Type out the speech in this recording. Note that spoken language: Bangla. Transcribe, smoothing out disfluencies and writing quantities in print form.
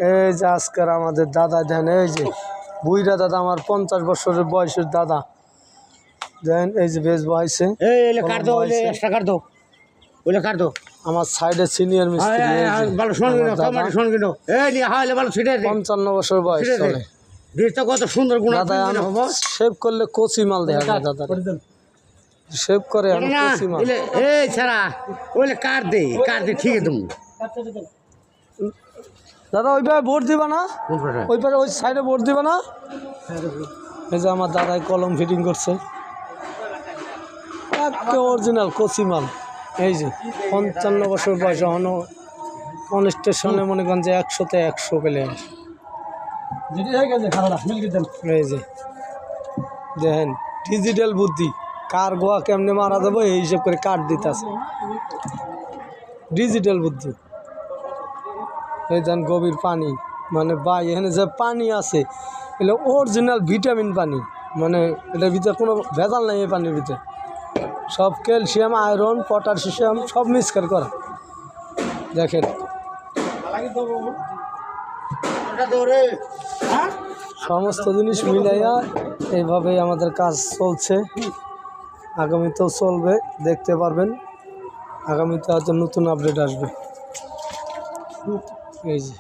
এই যে আজকের আমাদের দাদা দেন, এই যে বুইরা দাদা, আমার 50 বছরের বয়সের দাদা দেন, এই যে বেশ বয়সে আমার সাইডে সিনিয়র মিস্ত্রি 55 বছর বয়স চলে। কত সুন্দর শেভ করলে কচি মাল দেখা যায় দাদা, শেভ করে কচি মাল। এই ছাড়া ওইলে কার দে ঠিক আছে তুমি দাদা ওইভাবে ভোট দিবা না, ওইপারে ওই সাইডে ভোট দিবা না। এই যে আমার দাদাই কলম ফিটিং করছে, একটা অরিজিনাল কচি মাল। এই যে 55 বছর বয়স, এখনো কোন স্টেশনে মনে করেন যে 100-তে 100 পেলে। এই যে দেখেন ডিজিটাল বুদ্ধি, কার গোয়া কেমনে মারা যাবো এই হিসেব করে কাট দিতেছে, ডিজিটাল বুদ্ধি। এই দেন গভীর পানি, মানে ভাই এখানে যে পানি আছে এগুলো অরিজিনাল ভিটামিন পানি, মানে এটার ভিতরে কোনো ভেজাল নাই। এই পানির ভিতরে সব ক্যালসিয়াম, আয়রন, পটাশিয়াম সব মিক্সচার করা। দেখেন সমস্ত জিনিস মিলাইয়া এইভাবেই আমাদের কাজ চলছে, আগামীতেও চলবে, দেখতে পারবেন। আগামীতে হয়তো নতুন আপডেট আসবে। এই যে